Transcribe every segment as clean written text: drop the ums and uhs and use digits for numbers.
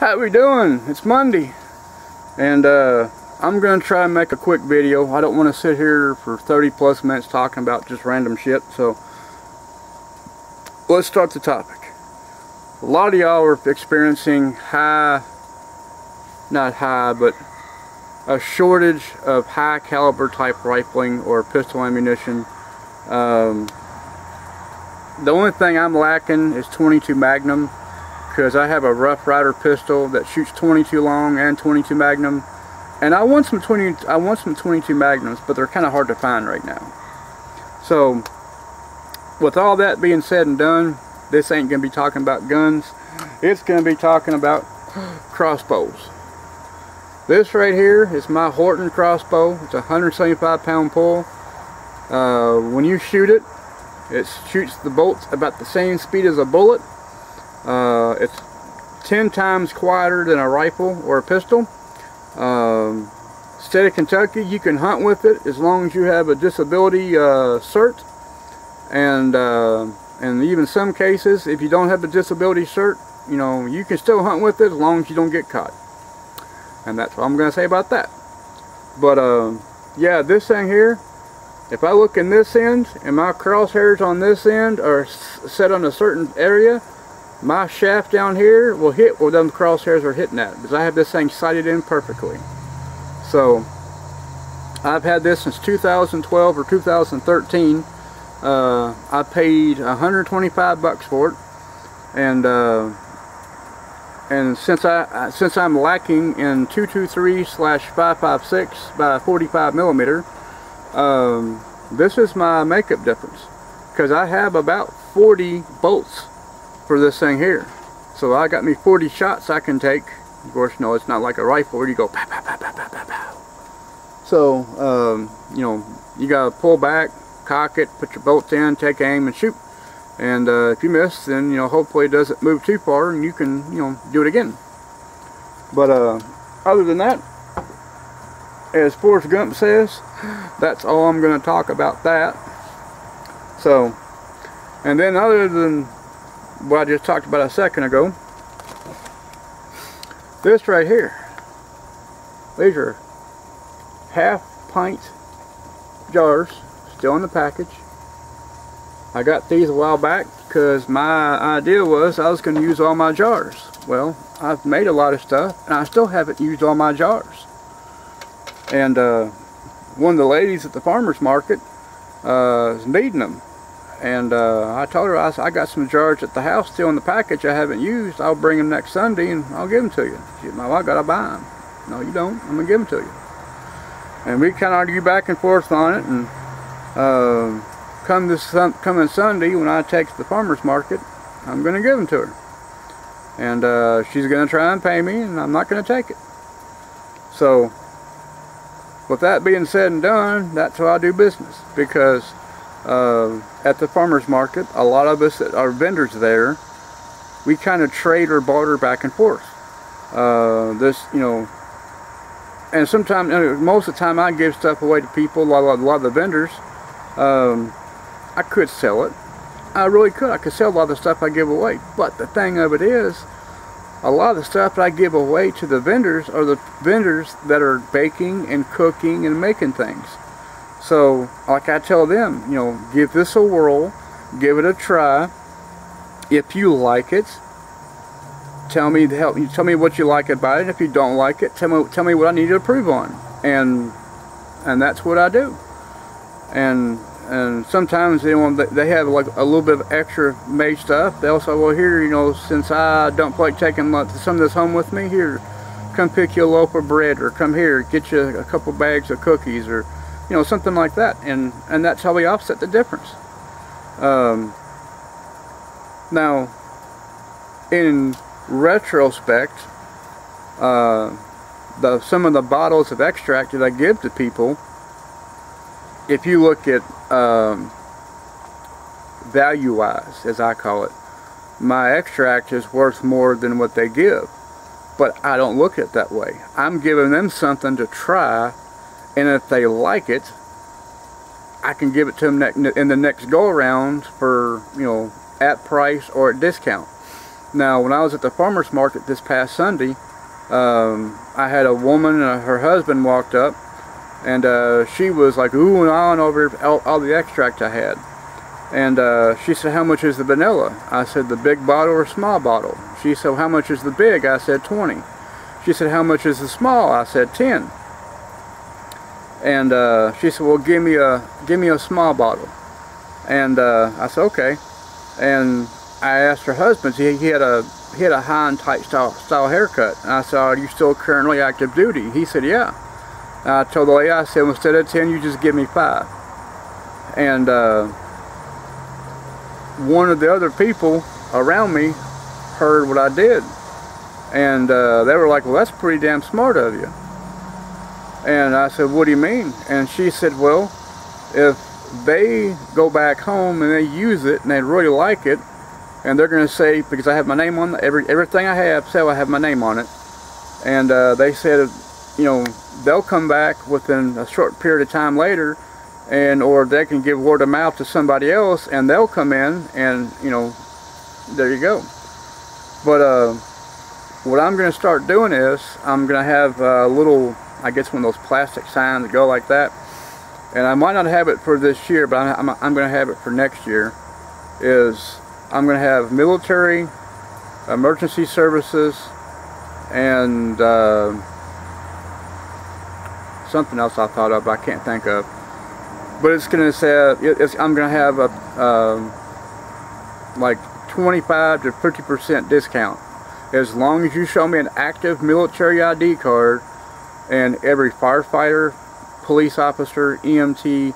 How we doing? It's Monday, and I'm gonna try and make a quick video. I don't want to sit here for 30+ minutes talking about just random shit, so let's start the topic. A lot of y'all are experiencing not high, but a shortage of high caliber type rifling or pistol ammunition. The only thing I'm lacking is 22 Magnum, because I have a Rough Rider pistol that shoots 22 long and 22 Magnum, and I want some 22 Magnums, but they're kind of hard to find right now. So with all that being said and done, this ain't gonna be talking about guns. It's gonna be talking about crossbows. This right here is my Hardin crossbow. It's a 175-pound pull. When you shoot it, it shoots the bolts about the same speed as a bullet. It's 10 times quieter than a rifle or a pistol. State of Kentucky, you can hunt with it as long as you have a disability cert, and even some cases, if you don't have a disability cert, you know, you can still hunt with it as long as you don't get caught. And that's what I'm going to say about that. But yeah, this thing here, if I look in this end and my crosshairs on this end are set on a certain area, my shaft down here will hit where them crosshairs are hitting at, because I have this thing sighted in perfectly. So I've had this since 2012 or 2013. I paid $125 for it, and since I'm lacking in 223/556 by 45 millimeter, this is my makeup difference, because I have about 40 bolts for this thing here. So I got me 40 shots I can take. Of course, no, it's not like a rifle where you go pow, pow, pow, pow, pow, pow, pow. So you know, you gotta pull back, cock it, put your bolts in, take aim, and shoot. And if you miss, then, you know, hopefully it doesn't move too far and you can, you know, do it again. But other than that, as Forrest Gump says, that's all I'm going to talk about that. So, and then other than what I just talked about a second ago, this right here, these are half-pint jars, still in the package. I got these a while back because my idea was I was going to use all my jars. Well, I've made a lot of stuff and I still haven't used all my jars. And one of the ladies at the farmer's market is needing them. And I told her, I got some jars at the house still in the package I haven't used. I'll bring them next Sunday and I'll give them to you. She said, "No, I got to buy them." "No, you don't. I'm going to give them to you." And we kind of argued back and forth on it. And coming Sunday, when I take to the farmer's market, I'm going to give them to her. And she's going to try and pay me, and I'm not going to take it. So, with that being said and done, that's how I do business. Because at the farmer's market, a lot of us that are vendors there, we kind of trade or barter back and forth. You know, and sometimes, most of the time, I give stuff away to people. A lot of the vendors. I could sell it. I really could. I could sell a lot of the stuff I give away. But the thing of it is, a lot of the stuff that I give away to the vendors are the vendors that are baking and cooking and making things. So, like I tell them, you know, give this a whirl, give it a try. If you like it, tell me what you like about it. If you don't like it, tell me what I need to improve on. And that's what I do. And sometimes they have like a little bit of extra made stuff. They'll say, "Well, here, you know, since I don't like taking some of this home with me, here, come pick you a loaf of bread, or come here, get you a couple bags of cookies," or, you know, something like that. And that's how we offset the difference. Now, in retrospect, some of the bottles of extract that I give to people, if you look at value-wise, as I call it, my extract is worth more than what they give. But I don't look at it that way. I'm giving them something to try, and if they like it, I can give it to them in the next go-around for, you know, at price or at discount. Now, when I was at the farmer's market this past Sunday, I had a woman and her husband walked up, and she was like ooh and ahhing over all the extract I had. And she said, how much is the vanilla? I said, the big bottle or small bottle? She said, how much is the big? I said, 20. She said, how much is the small? I said, 10. And she said, well, give me a small bottle. And I said, okay. And I asked her husband, he had a high and tight style haircut. And I said, are you still currently active duty? He said, yeah. And I told the lady, I said, well, instead of 10, you just give me 5. And one of the other people around me heard what I did. And they were like, well, that's pretty damn smart of you. And I said, what do you mean? And she said, well, if they go back home and they use it and they really like it, and they're going to say, because I have my name on everything I have, say I have my name on it, and they said, you know, they'll come back within a short period of time later, and or they can give word of mouth to somebody else, and they'll come in, and you know, there you go. But what I'm going to start doing is I'm going to have a little, I guess one of those plastic signs that go like that, and I might not have it for this year, but I'm going to have it for next year. Is I'm going to have military, emergency services, and something else I thought of, but I can't think of. But it's going to say I'm going to have a like 25 to 50% discount as long as you show me an active military ID card. And every firefighter, police officer, EMT,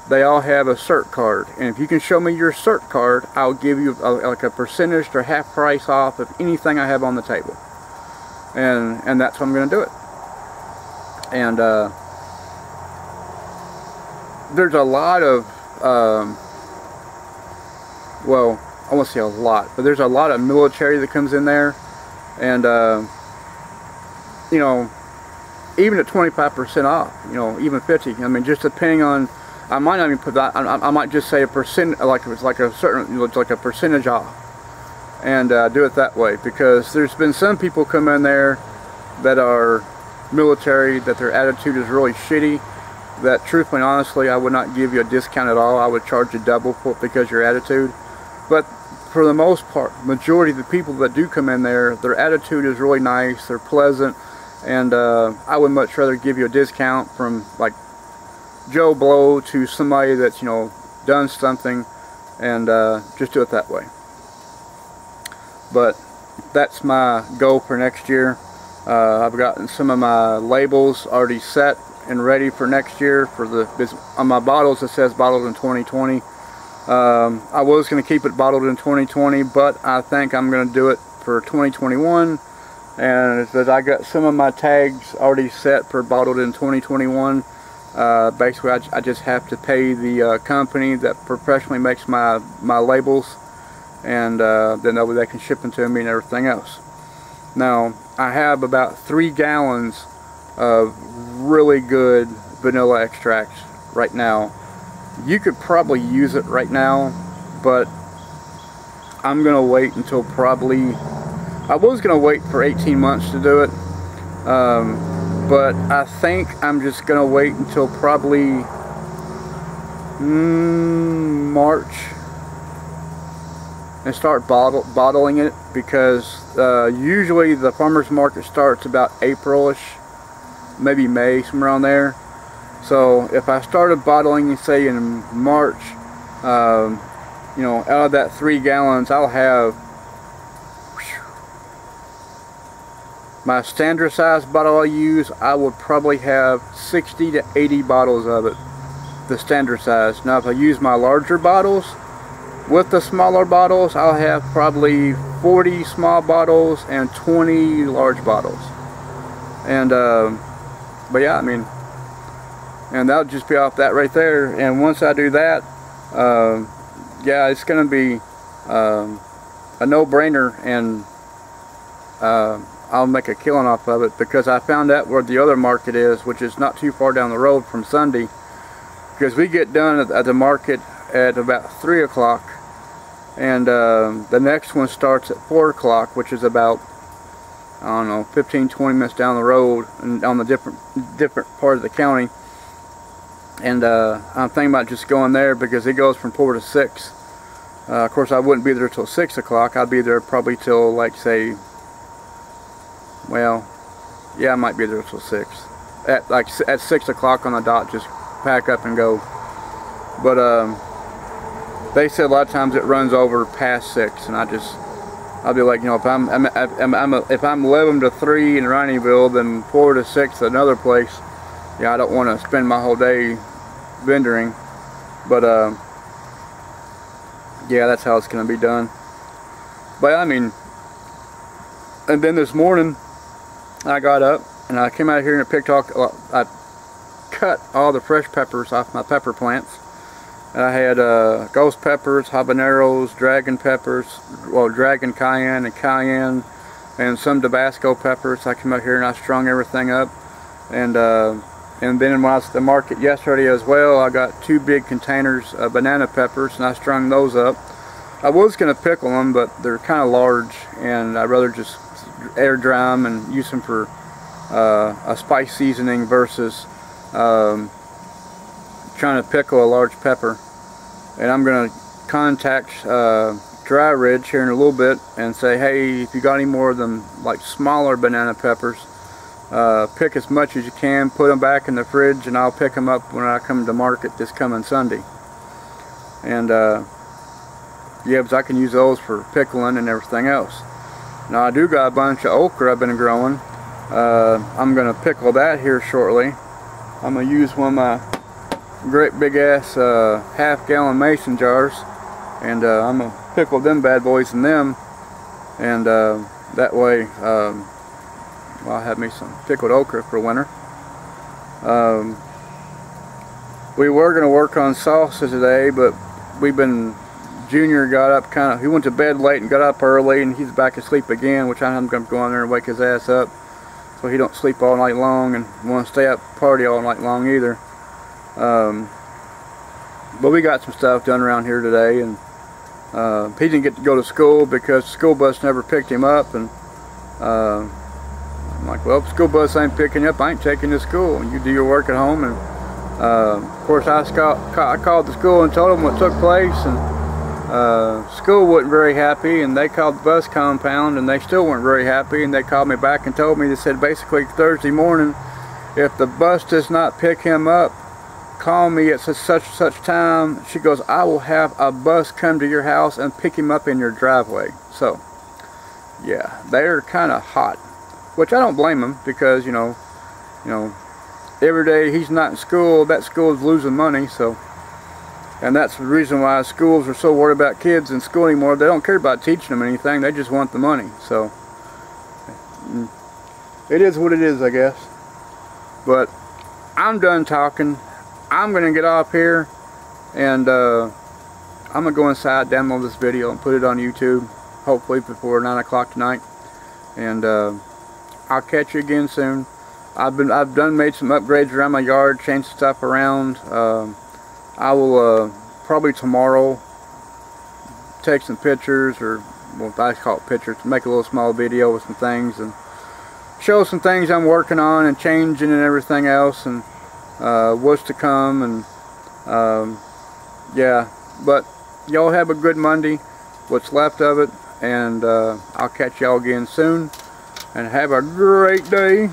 they all have a CERT card. And if you can show me your CERT card, I'll give you like a percentage or half price off of anything I have on the table. And that's how I'm going to do it. And there's a lot of, well, I won't say a lot, but there's a lot of military that comes in there. And, you know, even at 25% off, you know, even 50. I mean, just depending on, I might not even put that. I might just say a percent, like it's like a certain, you know, it's like a percentage off, and do it that way. Because there's been some people come in there that are military, that their attitude is really shitty. That truthfully and honestly, I would not give you a discount at all. I would charge you double for because of your attitude. But for the most part, majority of the people that do come in there, their attitude is really nice. They're pleasant. And I would much rather give you a discount from like Joe Blow to somebody that's, you know, done something, and just do it that way. But that's my goal for next year. I've gotten some of my labels already set and ready for next year. For on my bottles it says bottled in 2020. I was going to keep it bottled in 2020, but I think I'm going to do it for 2021. And as I got some of my tags already set for bottled in 2021, basically I just have to pay the company that professionally makes my labels, and then they can ship them to me and everything else. Now I have about 3 gallons of really good vanilla extracts right now. You could probably use it right now, but I'm gonna wait until probably, I was going to wait for 18 months to do it, but I think I'm just going to wait until probably March and start bottling it, because usually the farmer's market starts about April-ish, maybe May, somewhere around there. So if I started bottling, say in March, you know, out of that 3 gallons, I'll have my standard size bottle I use. I would probably have 60 to 80 bottles of it, the standard size. Now if I use my larger bottles with the smaller bottles, I'll have probably 40 small bottles and 20 large bottles. And but yeah, I mean, and that'll just be off that right there. And once I do that, yeah, it's gonna be a no-brainer, and I'll make a killing off of it, because I found out where the other market is, which is not too far down the road from Sunday, because we get done at the market at about 3 o'clock, and the next one starts at 4 o'clock, which is about, I don't know, 15-20 minutes down the road and on the different part of the county. And I'm thinking about just going there because it goes from 4 to 6. Of course, I wouldn't be there till 6 o'clock. I'd be there probably till, like, say, well, yeah, I might be there till 6. At 6 o'clock on the dot, just pack up and go. But they said a lot of times it runs over past 6, and I'll be like, you know, if I'm 11 to 3 in Rineyville, then 4 to 6 at another place. Yeah, I don't want to spend my whole day vendoring. But yeah, that's how it's going to be done. But I mean, and then this morning I got up and I came out here and I cut all the fresh peppers off my pepper plants. And I had ghost peppers, habaneros, dragon peppers, well, dragon cayenne and cayenne, and some Tabasco peppers. I came out here and I strung everything up. And then when I was at the market yesterday as well, I got 2 big containers of banana peppers, and I strung those up. I was going to pickle them, but they're kind of large, and I'd rather just air dry them and use them for a spice seasoning versus trying to pickle a large pepper. And I'm going to contact Dry Ridge here in a little bit and say, hey, if you got any more of them, like, smaller banana peppers, pick as much as you can, put them back in the fridge, and I'll pick them up when I come to market this coming Sunday. And yeah, because I can use those for pickling and everything else. Now I do got a bunch of okra I've been growing. I'm going to pickle that here shortly. I'm going to use one of my great big ass half-gallon mason jars, and I'm going to pickle them bad boys in them, and that way well, I'll have me some pickled okra for winter. We were going to work on salsa today, but Junior got up he went to bed late and got up early, and he's back asleep again, which I'm going to go in there and wake his ass up so he don't sleep all night long and want to stay up party all night long either. But we got some stuff done around here today, and he didn't get to go to school because the school bus never picked him up, and I'm like, well, if the school bus ain't picking you up, I ain't taking you to school, and you do your work at home. And of course I called the school and told them what took place, and school wasn't very happy, and they called the bus compound and they still weren't very happy, and they called me back and told me, they said basically Thursday morning, if the bus does not pick him up, call me at such time. She goes, I will have a bus come to your house and pick him up in your driveway. So yeah, they're kind of hot, which I don't blame them, because you know every day he's not in school, that school is losing money. So, and that's the reason why schools are so worried about kids in school anymore. They don't care about teaching them anything, they just want the money. So it is what it is, I guess. But I'm done talking. I'm going to get off here, and I'm going to go inside, download this video, and put it on YouTube, hopefully before 9 o'clock tonight. And I'll catch you again soon. I've made some upgrades around my yard, changed stuff around. I will probably tomorrow take some pictures, or well, I call it pictures, make a little small video with some things and show some things I'm working on and changing and everything else, and what's to come. And yeah, but y'all have a good Monday, what's left of it, and I'll catch y'all again soon, and have a great day.